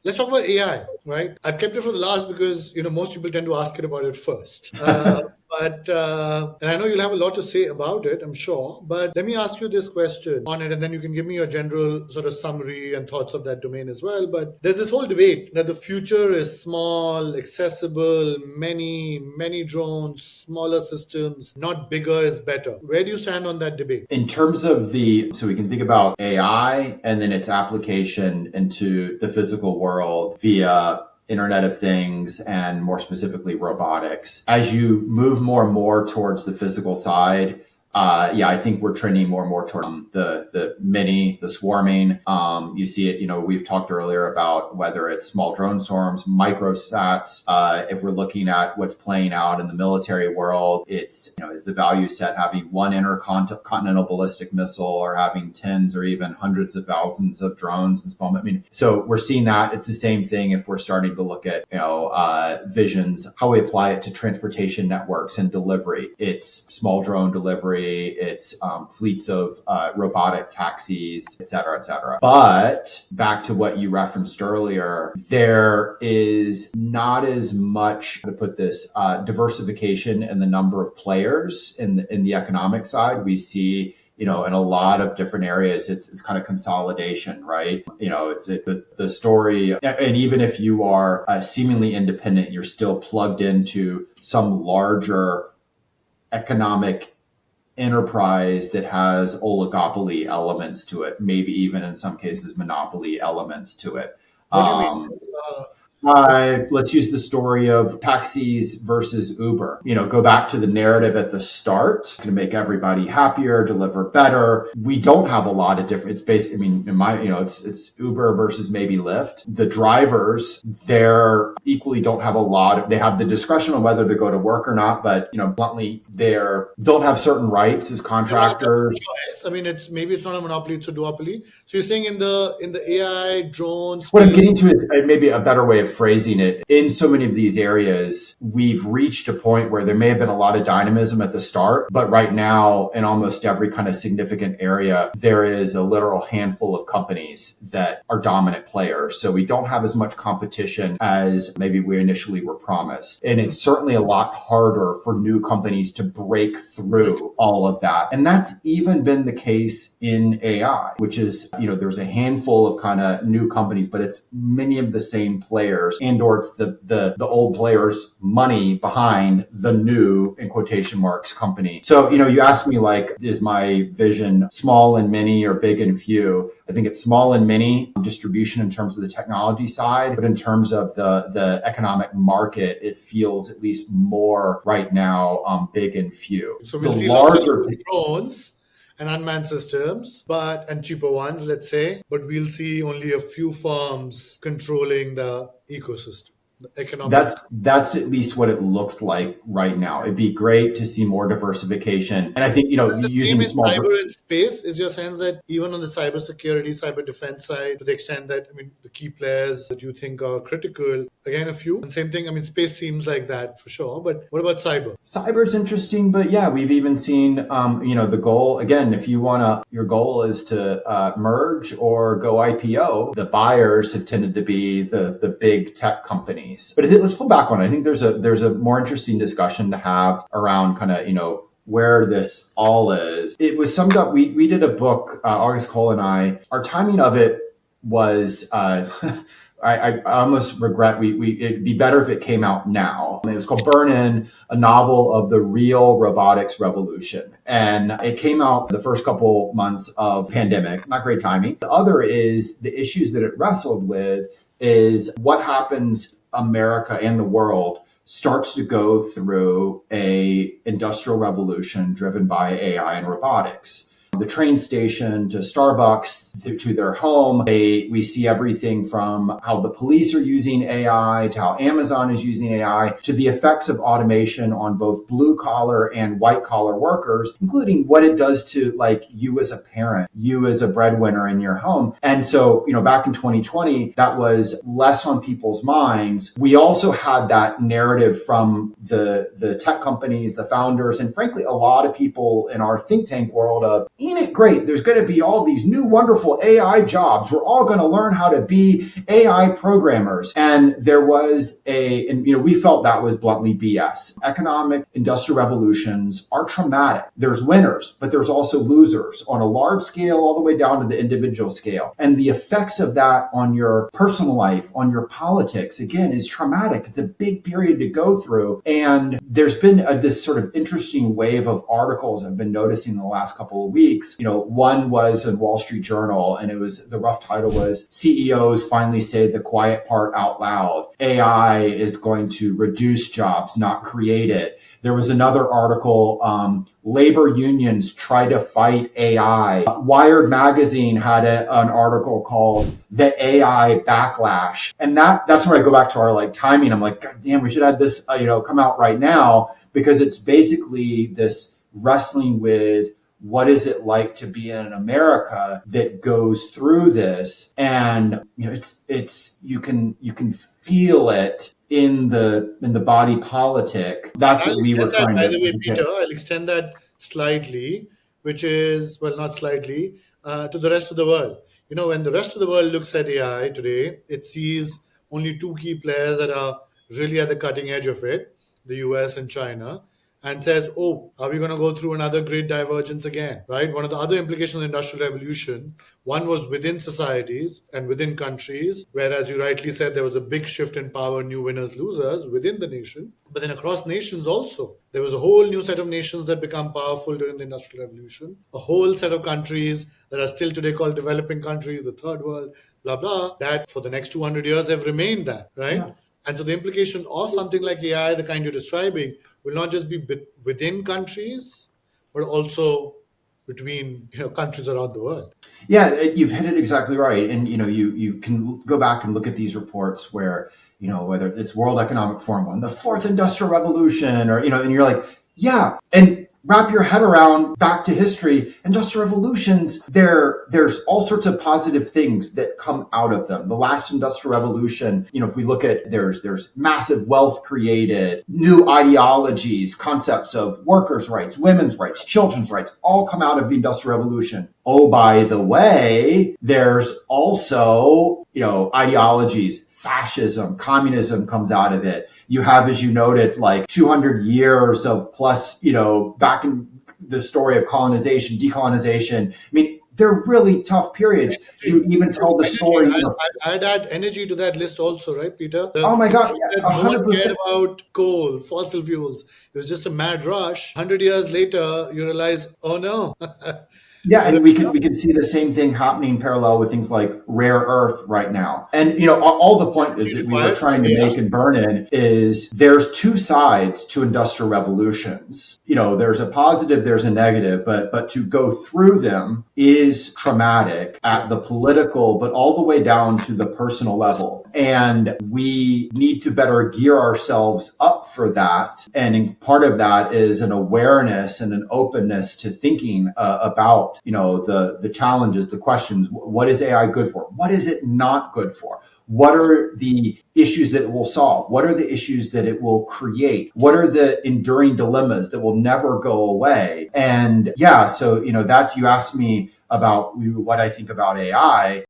Let's talk about AI, right? I've kept it for the last because most people tend to ask it about it first. But and I know you'll have a lot to say about it, I'm sure. But let me ask you this question on it, and then you can give me your general sort of summary and thoughts of that domain as well. But there's this whole debate that the future is small, accessible, many drones, smaller systems, not bigger is better. Where do you stand on that debate? In terms of so we can think about AI and then its application into the physical world via Internet of Things and more specifically robotics. As you move more and more towards the physical side, I think we're trending more and more toward the swarming. You see it, we've talked earlier about whether it's small drone swarms, microsats. If we're looking at what's playing out in the military world, it's, is the value set having one intercontinental ballistic missile or having tens or even hundreds of thousands of drones and small. So we're seeing that. It's the same thing if we're starting to look at, visions, how we apply it to transportation networks and delivery. It's small drone delivery. It's fleets of robotic taxis, et cetera, et cetera. But back to what you referenced earlier, there is not as much, to put this, diversification in the number of players in the economic side. We see in a lot of different areas, it's kind of consolidation, right? It's the story. And even if you are seemingly independent, you're still plugged into some larger economic enterprise that has oligopoly elements to it, maybe even in some cases monopoly elements to it. What do you mean? Uh, Let's use the story of taxis versus Uber. Go back to the narrative at the start. It's going to make everybody happier, deliver better. We don't have a lot of different. It's basically, it's Uber versus maybe Lyft. The drivers, they're equally don't have a lot of. They have the discretion on whether to go to work or not, but bluntly, don't have certain rights as contractors. I mean, it's not a monopoly; it's a duopoly. So you're saying in the AI drone What I'm space. getting to is maybe a better way of phrasing it. In so many of these areas, we've reached a point where there may have been a lot of dynamism at the start, but right now, in almost every kind of significant area, there is a literal handful of companies that are dominant players. So we don't have as much competition as maybe we initially were promised. And it's certainly a lot harder for new companies to break through all of that. And that's even been the case in AI, which is, there's a handful of kind of new companies, but it's many of the same players, and or it's the old players' money behind the new, in quotation marks, company. So, you asked me, like, is my vision small and many or big and few? I think it's small and many distribution in terms of the technology side, but in terms of the economic market, it feels at least more right now big and few. So The we'll see lots of larger drones and unmanned systems, and cheaper ones, let's say, but we'll see only a few firms controlling the ecosystem, the economic. That's at least what it looks like right now. It'd be great to see more diversification. And I think, And the same using in small. cyber and space. Is your sense that even on the cyber security, cyber defense side, to the extent that, I mean, the key players that you think are critical, again, a few. And same thing, I mean, space seems like that for sure. But what about cyber? Cyber's interesting, but yeah, we've even seen, the goal, again, if your goal is to merge or go IPO, the buyers have tended to be the big tech companies. But let's pull back on it. I think there's a more interesting discussion to have around kind of, where this all is. It was summed up. We did a book, August Cole and I. Our timing of it was, I almost regret it'd be better if it came out now. It was called Burn In, a novel of the real robotics revolution. And it came out the first couple months of pandemic. Not great timing. The other is the issues that it wrestled with is what happens America and the world starts to go through a industrial revolution driven by AI and robotics. The train station to Starbucks to their home. We see everything from how the police are using AI to how Amazon is using AI to the effects of automation on both blue collar and white collar workers, including what it does to like you as a parent, you as a breadwinner in your home. And so, back in 2020, that was less on people's minds. We also had that narrative from the tech companies, the founders, and frankly, a lot of people in our think tank world of, isn't it great? There's going to be all these new wonderful AI jobs. We're all going to learn how to be AI programmers. And there was and we felt that was bluntly BS. Economic industrial revolutions are traumatic. There's winners, but there's also losers on a large scale all the way down to the individual scale. And the effects of that on your personal life, on your politics, again, is traumatic. It's a big period to go through. And there's been this sort of interesting wave of articles I've been noticing in the last couple of weeks. One was in Wall Street Journal, and the rough title was CEOs finally say the quiet part out loud. AI is going to reduce jobs, not create it. There was another article, labor unions try to fight AI. Wired magazine had an article called The AI Backlash. And that's where I go back to our timing. I'm like, God damn, we should have this, come out right now, because it's basically this wrestling with what is it like to be in America that goes through this. And, it's you can feel it in the body politic. That's I'll what we were extend that, trying by to the way, get. Peter. I'll extend that slightly, which is, well, not slightly, to the rest of the world. When the rest of the world looks at AI today, it sees only two key players that are really at the cutting edge of it, the US and China, and says, oh, are we going to go through another great divergence again, right? One of the other implications of the Industrial Revolution, one was within societies and within countries, where, as you rightly said, there was a big shift in power, new winners, losers within the nation. But then across nations also, there was a whole new set of nations that become powerful during the Industrial Revolution, a whole set of countries that are still today called developing countries, the third world, blah, blah, that for the next 200 years have remained that, right? Yeah. And so the implication of something like AI, the kind you're describing, will not just be within countries, but also between countries around the world. Yeah, you've hit it exactly right. And you can go back and look at these reports where, whether it's World Economic Forum one, the fourth industrial revolution, or and you're like, yeah, and wrap your head around back to history. Industrial revolutions, there's all sorts of positive things that come out of them. The last industrial revolution, if we look at, there's massive wealth created, new ideologies, concepts of workers' rights, women's rights, children's rights, all come out of the industrial revolution. Oh, by the way, there's also, ideologies, fascism, communism comes out of it. You have, as you noted, 200 years of plus, back in the story of colonization, decolonization. I mean, they're really tough periods. You even tell the Energy. story. I'd add energy to that list also, right, Peter? Oh my God, That yeah, no one cared 100%. about coal, fossil fuels. It was just a mad rush. 100 years later, you realize, oh no. Yeah, and we can see the same thing happening parallel with things like rare earth right now. And all the point is that we were trying to make and burn in is there's two sides to industrial revolutions. There's a positive, there's a negative, but to go through them is traumatic at the political, but all the way down to the personal level. And we need to better gear ourselves up for that. And part of that is an awareness and an openness to thinking about, the challenges, the questions. What is AI good for? What is it not good for? What are the issues that it will solve? What are the issues that it will create? What are the enduring dilemmas that will never go away? And yeah, so, that you asked me about what I think about AI.